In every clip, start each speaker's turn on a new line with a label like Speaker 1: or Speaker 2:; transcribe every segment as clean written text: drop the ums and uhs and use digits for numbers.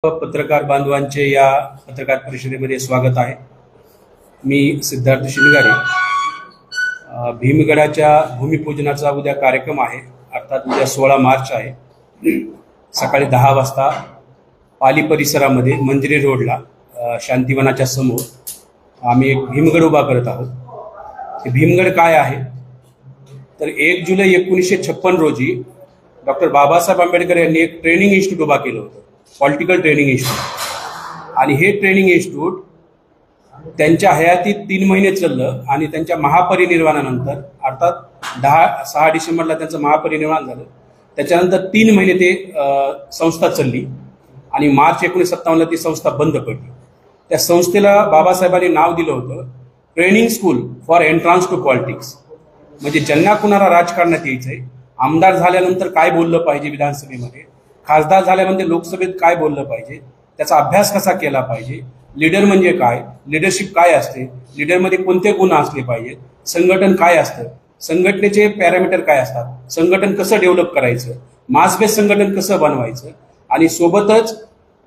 Speaker 1: पत्रकार बांधवांचे या पत्रकार परिषदेमध्ये स्वागत आहे। मी सिद्धार्थ शिंगारे। भीमगडाच्या भूमिपूजनाचा उद्या कार्यक्रम आहे, अर्थात उद्या 16 मार्च आहे। सकाळी 10 वाजता पाली परिसरामध्ये मंदिरे रोडला शांतिवनाच्या समोर आम्ही एक भीमगड उभा करत आहोत। भीमगड काय आहे तर 1 जुलै 1956 रोजी डॉक्टर बाबासाहेब आंबेडकर यांनी एक ट्रेनिंग इन्स्टिट्यूट उभा केलं होतं, पॉलिटिकल ट्रेनिंग इन्स्टिट्यूट। आणि हे ट्रेनिंग इन्स्टिट्यूट त्यांच्या हयातीत 3 महिने चाललं आणि त्यांच्या महापरिनिर्वाणानंतर अर्थात 6 डिसेंबरला त्यांचं महापरिनिर्वाण झालं। त्याच्यानंतर 3 महिने ते संस्था चालली आणि मार्च 1957ला ती संस्था बंद पडली। त्या संस्थेला बाबासाहेबांनी नाव दिलं होतं training school for entrance to politics. म्हणजे ज्यांना कुणाला राजकारणात यायचंय, आमदार झाल्यानंतर काय बोललं पाहिजे विधानसभेमध्ये, खासदार झाल्यानंतर लोकसभेत काय बोललं पाहिजे, त्याचा अभ्यास कसा केला पाहिजे, लीडर म्हणजे काय, लीडरशिप काय असते, लीडरमध्ये कोणते गुण असले पाहिजेत, संघटन काय असतं, संघटनेचे पॅरामीटर काय असतात, संघटन कसं डेव्हलप करायचं, मास बेस संघटन कसं बनवायचं आणि सोबतच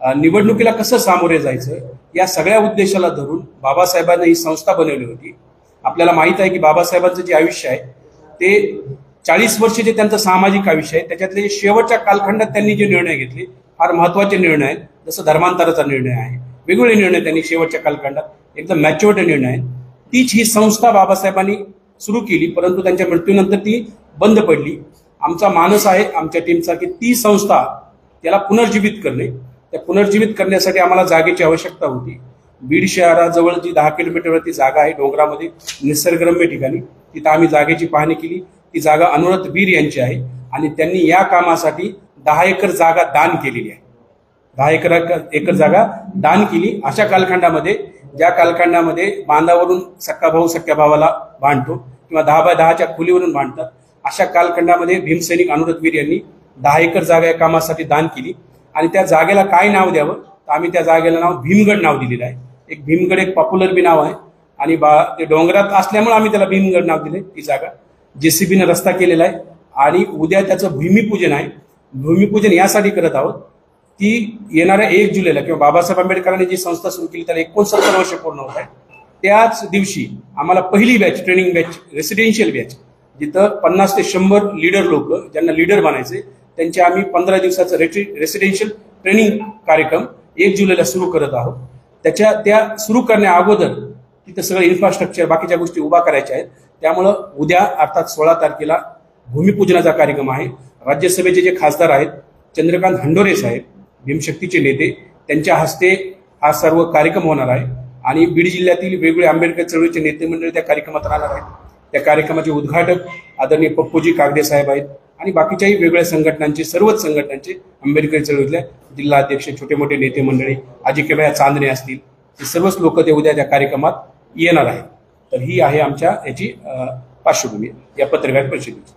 Speaker 1: निवडणुकीला कसं सामोरे जायचं, या सगळ्या उद्देशाला धरून बाबासाहेबांनी ही संस्था बनवली होती। आपल्याला माहित आहे की बाबासाहेबांचं जे आयुष्य आहे ते 40 वर्ष जे त्यांचं सामाजिक आयुष्य आहे, त्याच्यातले शेवटच्या कालखंडात त्यांनी जे निर्णय घेतले फार महत्वाचे निर्णय आहेत। जसं धर्मांतराचा निर्णय आहे, वेगवेगळे निर्णय त्यांनी शेवटच्या कालखंडात एकदम मॅच्युअर्ड निर्णय आहेत। तीच ही संस्था बाबासाहेबांनी सुरू केली, परंतु त्यांच्या मृत्यूनंतर ती बंद पडली। आमचा मानस आहे आमच्या टीमचा की ती संस्था त्याला पुनर्जीवित करणे। त्या पुनर्जीवित करण्यासाठी आम्हाला जागेची आवश्यकता होती। बीड शहराजवळ जी 10 किलोमीटरवरती जागा आहे डोंगरामध्ये निसर्गरम्य ठिकाणी, तिथं आम्ही जागेची पाहणी केली। ती जागा अनुव्रत वीर यांची आहे आणि त्यांनी या कामासाठी 10 एकर जागा दान केलेली आहे। 10 एकर जागा दान केली। अशा कालखंडामध्ये, ज्या कालखंडामध्ये बांधावरून सख्खा भाऊ सख्या भावाला बांधतो किंवा 10 बाय 10च्या खोलीवरून बांधतात, अशा कालखंडामध्ये भीमसैनिक अनुव्रत वीर यांनी 10 एकर जागा या कामासाठी दान केली। आणि त्या जागेला काय नाव द्यावं तर आम्ही त्या जागेला नाव भीमगड नाव दिलेलं आहे। एक भीमगड एक पॉप्युलर बी नाव आहे आणि ते डोंगरात असल्यामुळे आम्ही त्याला भीमगड नाव दिले। ती जागा JCBने रस्ता केलेला आहे आणि उद्या त्याचं भूमिपूजन आहे। भूमिपूजन यासाठी करत आहोत की येणाऱ्या 1 जुलैला किंवा बाबासाहेब आंबेडकरांनी जी संस्था सुरू केली त्याला 69 वर्ष पूर्ण होत आहे। त्याच दिवशी आम्हाला पहिली batch, training batch, residential batch, जिथं 50 ते 100 लीडर लोक ज्यांना लीडर बनायचे, त्यांचे आम्ही 15 दिवसाचं रेसिडेन्शियल ट्रेनिंग कार्यक्रम 1 जुलैला सुरू करत आहोत। त्या सुरू करण्या अगोदर तिथं सगळं इन्फ्रास्ट्रक्चर बाकीच्या गोष्टी उभा करायच्या आहेत। त्यामुळं उद्या अर्थात 16 तारखेला भूमिपूजनाचा कार्यक्रम आहे। राज्यसभेचे जे खासदार आहेत चंद्रकांत हंडोरे साहेब, भीमशक्तीचे नेते, त्यांच्या हस्ते हा सर्व कार्यक्रम होणार आहे आणि बीड जिल्ह्यातील वेगवेगळे आंबेडकर चळवळीचे नेते मंडळी त्या कार्यक्रमात राहणार आहेत। त्या कार्यक्रमाचे उद्घाटक आदरणीय पप्पूजी कागदे साहेब आहेत आणि बाकीच्याही वेगवेगळ्या संघटनांचे, सर्वच संघटनांचे, आंबेडकर चळवळीतल्या जिल्हा अध्यक्ष, छोटे मोठे नेते मंडळी, अजिकेबाई चांदणे असतील, हे सर्वच लोक ते उद्या त्या कार्यक्रमात येणार आहेत। तर ही आहे आमच्या याची पार्श्वभूमी या पत्रकार परिषदेची।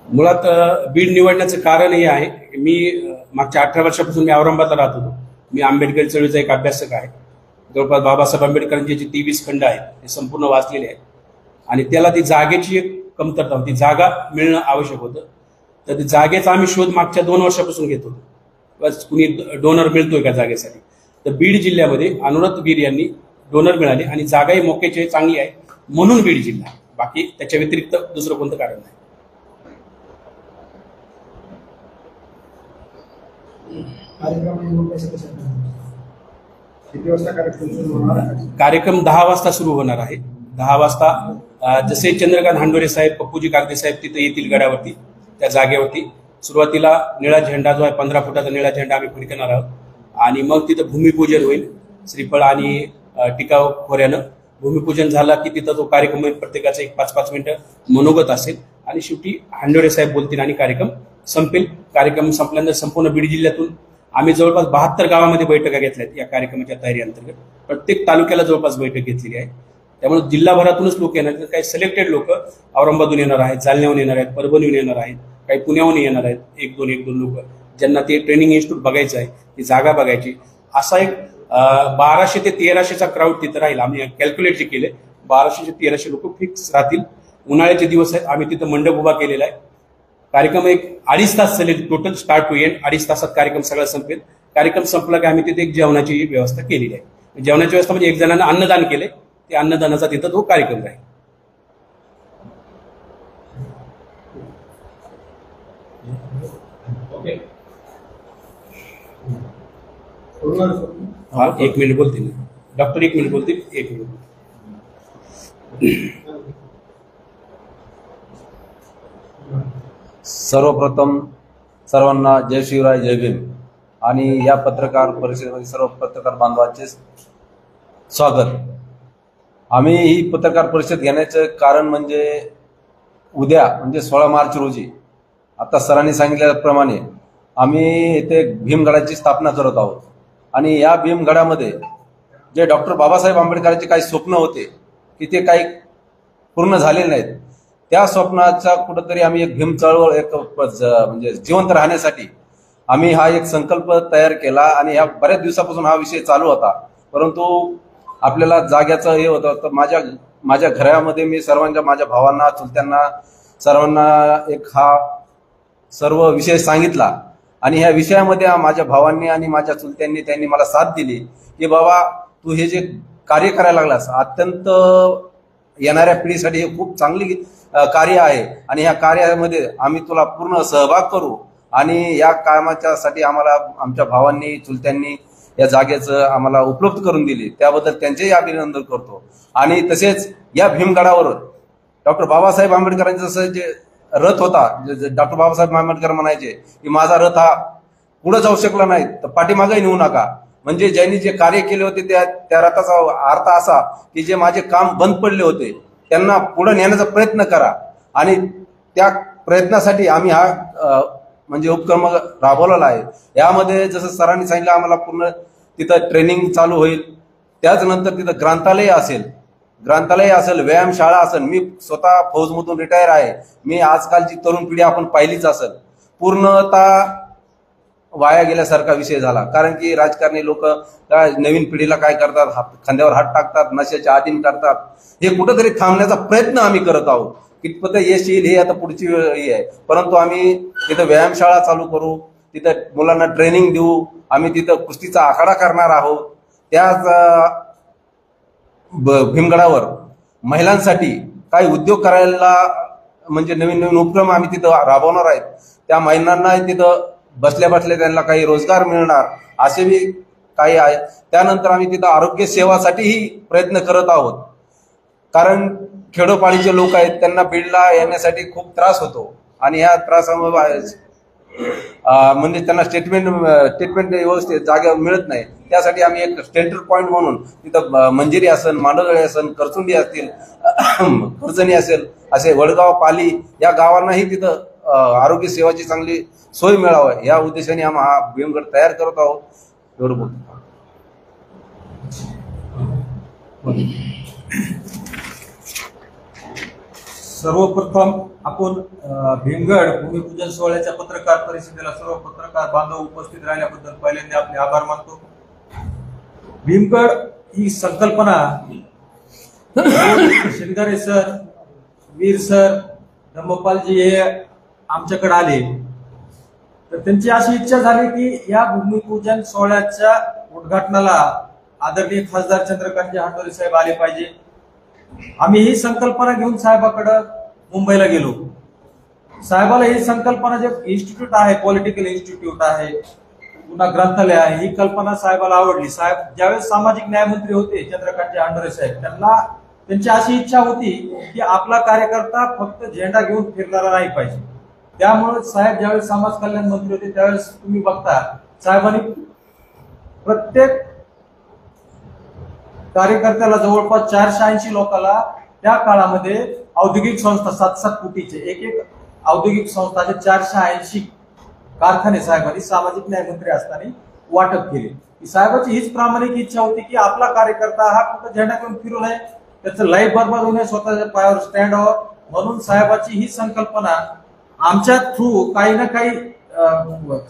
Speaker 1: मुळात बीड निवडण्याचं कारण हे आहे, मी मागच्या 18 वर्षापासून मी औरंगाबादला राहत होतो। मी आंबेडकर चळवळीचा एक अभ्यासक आहे। जवळपास बाबासाहेब आंबेडकरांचे जे 23 खंड आहेत ते संपूर्ण वाचलेले आहेत आणि त्याला ती जागेची एक कमतरता होती, जागा मिळणं आवश्यक होतं। तर ते जागेचा आम्ही शोध मागच्या 2 वर्षापासून घेत होतो, बस कुणी डोनर मिळतोय का जागेसाठी। तर बीड जिल्ह्यामध्ये अनुव्रत वीर यांनी डोनर मिळाले आणि जागाही मोक्याची चांगली आहे म्हणून बीड जिल्हा, बाकी त्याच्या व्यतिरिक्त दुसरं कोणतं कारण नाही। कार्यक्रम 10 वाजता सुरू होणार आहे। 10 वाजता जसे चंद्रकांत हंडोरे साहेब, पप्पूजी कागदे साहेब तिथे येतील गडावरती, त्या जागेवरती सुरुवातीला निळा झेंडा जो आहे 15 फुटाचा निळा झेंडा आम्ही फडकवणार आहोत आणि मग तिथं भूमिपूजन होईल। श्रीफळ आणि टिकाव खोऱ्यानं भूमिपूजन झाला की तिथं तो कार्यक्रम होईल, प्रत्येकाचं एक 5-5 मिनिटं मनोगत असेल आणि शेवटी हंडोरे साहेब बोलतील आणि कार्यक्रम संपेल। कार्यक्रम संपल्यानंतर संपूर्ण बीड जिल्ह्यातून आम्ही जवळपास 72 गावामध्ये बैठका घेतल्यात या कार्यक्रमाच्या तयारी अंतर्गत। प्रत्येक तालुक्याला जवळपास बैठक घेतलेली आहे। त्यामुळे जिल्हाभरातूनच लोक येणार आहेत। काही सिलेक्टेड लोक औरंगाबादहून येणार आहेत, जालन्याहून येणार आहेत, परभणीहून येणार आहेत, काही पुण्याहून येणार आहेत, 1-2 लोक ज्यांना ते ट्रेनिंग इन्स्टिट्यूट बघायचं आहे, ती जागा बघायची। असा एक 1200 ते 1300चा क्राऊड तिथं राहील। आम्ही कॅल्क्युलेट केले 1200 ते 1300 लोक फिक्स राहतील. उन्हाळ्याचे दिवस आहेत. आम्ही तिथं मंडप उभा केलेला आहे. कार्यक्रम एक 2.5 तास चालेल टोटल, स्टार्ट टू एंड 2.5 तासात कार्यक्रम सगळा संपेल. कार्यक्रम संपला की आम्ही तिथे एक जेवणाची व्यवस्था केलेली आहे. जेवणाची व्यवस्था म्हणजे एक जणांना अन्नदान केले, ते अन्नदानाचा तिथं तो कार्यक्रम राहील. हा, 1 मिनिट बोलतील डॉक्टर, 1 मिनिट बोलतील, 1 मिनिट.
Speaker 2: सर्वप्रथम सर्वांना जय शिवराय, जय भीम. आणि या पत्रकार परिषदेमध्ये सर्व पत्रकार बांधवांचे स्वागत. आम्ही ही पत्रकार परिषद घेण्याचं कारण म्हणजे उद्या म्हणजे 16 मार्च रोजी आता सरांनी सांगितल्याप्रमाणे आम्ही इथे भीमगडाची स्थापना करत आहोत. आणि या भीमगडामध्ये जे डॉक्टर बाबासाहेब आंबेडकरांचे काही स्वप्न होते की ते काही पूर्ण झालेले नाहीत, त्या स्वप्नाचा कुठंतरी आम्ही एक भीम चळवळ एक म्हणजे जिवंत राहण्यासाठी आम्ही हा एक संकल्प तयार केला. आणि ह्या बऱ्याच दिवसापासून हा विषय चालू होता, परंतु आपल्याला जाग्याचं हे होतं. तर माझ्या घरामध्ये मी सर्वांच्या, माझ्या भावांना, चुलत्यांना, सर्वांना एक हा सर्व विषय सांगितला. आणि ह्या विषयामध्ये माझ्या भावांनी आणि माझ्या चुलत्यांनी त्यांनी मला साथ दिली की बाबा तू हे जे कार्य करायला लागलास अत्यंत येणाऱ्या पिढीसाठी हे खूप चांगली कार्य आहे आणि ह्या कार्यामध्ये आम्ही तुला पूर्ण सहभाग करू. आणि या कामाच्यासाठी आम्हाला आमच्या भावांनी, चुलत्यांनी या जागेचं आम्हाला उपलब्ध करून दिली, त्याबद्दल त्यांचेही अभिनंदन करतो. आणि तसेच या भीमगडावर डॉक्टर बाबासाहेब आंबेडकरांचं जसं जे रथ होता, डॉक्टर बाबासाहेब आंबेडकर म्हणायचे की माझा रथ हा पुढे जाऊ शकला नाही तर पाठीमागे नेऊ नका. म्हणजे ज्यांनी जे कार्य केले होते त्या रथाचा अर्थ असा की जे माझे काम बंद पडले होते त्यांना पुढे नेण्याचा प्रयत्न करा. आणि त्या प्रयत्नासाठी आम्ही हा म्हणजे उपक्रम राबवलेला आहे. यामध्ये जसं सरांनी सांगितलं आम्हाला पूर्ण तिथं ट्रेनिंग चालू होईल. त्याचनंतर तिथं ग्रंथालय असेल, व्यायामशाळा असेल. मी स्वतः फौजमधून रिटायर आहे. मी आजकालची तरुण पिढी आपण पाहिलीच असेल, पूर्णतः वाया गेल्यासारखा विषय झाला. कारण की राजकारणी लोक काय नवीन पिढीला काय करतात, खांद्यावर हात टाकतात, नशेच्या अधीन करतात. हे कुठंतरी थांबण्याचा प्रयत्न आम्ही करत आहोत. कितपत यश येईल हे आता पुढची वेळ आहे. परंतु आम्ही तिथं व्यायामशाळा चालू करू, तिथं मुलांना ट्रेनिंग देऊ. आम्ही तिथं कुस्तीचा आखाडा करणार आहोत. त्याच भीमगडावर महिलांसाठी काही उद्योग करायला म्हणजे नवीन नवीन उपक्रम आम्ही तिथं राबवणार आहेत. त्या महिलांना तिथं बसल्या बसल्या त्यांना काही रोजगार मिळणार असे बी काही आहे. त्यानंतर आम्ही तिथं आरोग्य सेवासाठीही प्रयत्न करत आहोत. कारण खेडोपाडीचे लोक आहेत, त्यांना बीडला येण्यासाठी खूप त्रास होतो आणि ह्या त्रासामुळे म्हणजे त्यांना ट्रीटमेंट व्यवस्थित जागेवर मिळत नाही. त्यासाठी आम्ही एक सेंटर पॉइंट म्हणून तिथं मंजिरी असेल, मांडोजळे असेल, करचुंडी असतील, कर्जनी असेल, असे वडगाव, पाली या गावांनाही तिथं आरोग्य सेवाची चांगली सोय मिळावं या उद्देशाने आम्ही हा भीमगड तयार करत आहोत. एवढं बोलतो.
Speaker 3: सर्वप्रथम आपण भीमगड भूमिपूजन सोहळ्याच्या पत्रकार परिषदेला सर्व पत्रकार बांधव उपस्थित राहिल्याबद्दल पहिल्यांदा आपले आभार मानतो. भीमगड ही संकल्पना शिंगारे सर, वीर सर, धम्मपालजी हे आमच्याकडे आले तर त्यांची अशी इच्छा झाली की या भूमिपूजन सोहळ्याच्या उद्घाटनाला आदरणीय खासदार चंद्रकांतजी हटोरे साहेब आले पाहिजे. आम्ही ही संकल्पना घेऊन साहेबाकडे मुंबईला गेलो. साहेबाला ही संकल्पना जे इन्स्टिट्यूट आहे, पॉलिटिकल इन्स्टिट्यूट आहे, पुन्हा ग्रंथालय आहे, ही कल्पना साहेबाला आवडली. साहेब ज्यावेळेस सामाजिक न्याय मंत्री होते चंद्रकांतजी हटोरे साहेब, त्यांची अशी इच्छा होती की आपला कार्यकर्ता फक्त झेंडा घेऊन फिरणारा नाही पाहिजे. त्यामुळे साहेब ज्यावेळेस समाज कल्याण मंत्री होते त्यावेळेस तुम्ही बघता साहेबांनी प्रत्येक कार्यकर्त्याला जवळपास 480 लोकांना त्या काळामध्ये औद्योगिक संस्था 7-7 कोटीचे एक औद्योगिक संस्थाचे 480 कारखाने साहेबांनी सामाजिक न्याय मंत्री असताना वाटप केले. साहेबांची हीच प्रामाणिक इच्छा होती की आपला कार्यकर्ता हा फक्त झेंडा घेऊन फिरू नये, त्याचं लाईफ बर्बाद होऊ नये, स्वतःच्या पायावर स्टँड व्हावं. म्हणून साहेबाची ही संकल्पना आमच्या थ्रू काही ना काही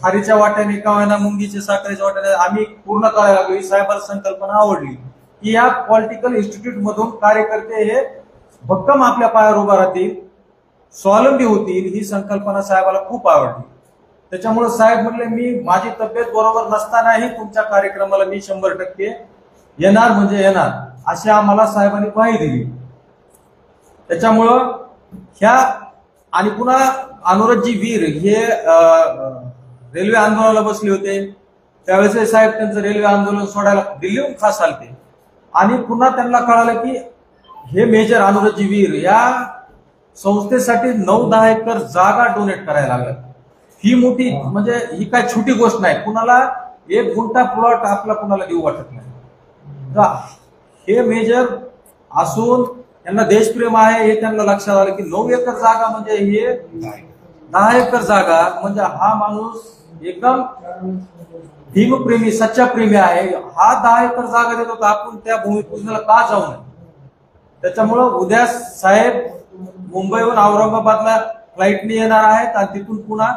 Speaker 3: खारीच्या वाट्याने किंवा मुंगीच्या साखरेच्या वाट्याने आम्ही पूर्ण करायला लागलो. ही साहेबाला संकल्पना आवडली की या पॉलिटिकल इन्स्टिट्यूट मधून कार्यकर्ते हे भक्कम आपल्या पायावर उभा राहतील, स्वावलंबी होतील, ही संकल्पना साहेबाला खूप आवडली. त्याच्यामुळे साहेब म्हणले मी माझी तब्येत बरोबर नसतानाही तुमच्या कार्यक्रमाला मी 100% येणार म्हणजे येणार, अशी आम्हाला साहेबांनी ग्वाही दिली. त्याच्यामुळं ह्या आणि पुन्हा अनुरागजी वीर हे रेल्वे आंदोलनाला बसले होते. त्यावेळेस साहेब त्यांचं रेल्वे आंदोलन सोडायला दिल्लीहून खास आलते आणि पुन्हा त्यांना कळालं की हे मेजर अनुरागजी वीर या संस्थेसाठी 9-10 एकर जागा डोनेट करायला लागल्या. ही मोठी म्हणजे ही काय छोटी गोष्ट नाही. कुणाला 1 गुंठा प्लॉट आपला कुणाला देऊ वाटत नाही. हे मेजर असून त्यांना देशप्रेम आहे हे त्यांना लक्षात आलं की 9 एकर जागा म्हणजे हे 10 एकर जागा म्हणजे हा माणूस एकदम भीमप्रेमी सच्चा प्रेमी आहे. हा 10 एकर जागा देतो तर आपण त्या भूमिपूजनाला का जाऊ नये. त्याच्यामुळं उद्या साहेब मुंबईहून औरंगाबादला फ्लाईटने येणार आहेत आणि तिथून पुन्हा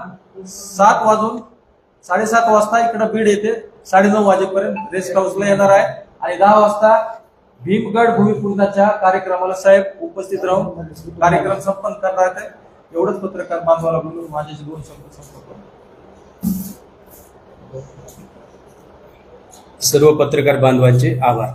Speaker 3: 7:30 वाजता इकडे बीड येते 9:30 वाजेपर्यंत रेस्ट हाऊसला येणार आहे आणि 10 वाजता भीमगड भूमिपूजनाच्या कार्यक्रमाला साहेब उपस्थित राहून कार्यक्रम संपन्न करणार आहेत. एवढंच पत्रकार बांधवाला बोलून माझ्याशी 2 शब्द संपवतो.
Speaker 1: सर्व पत्रकार बांधवांचे आभार.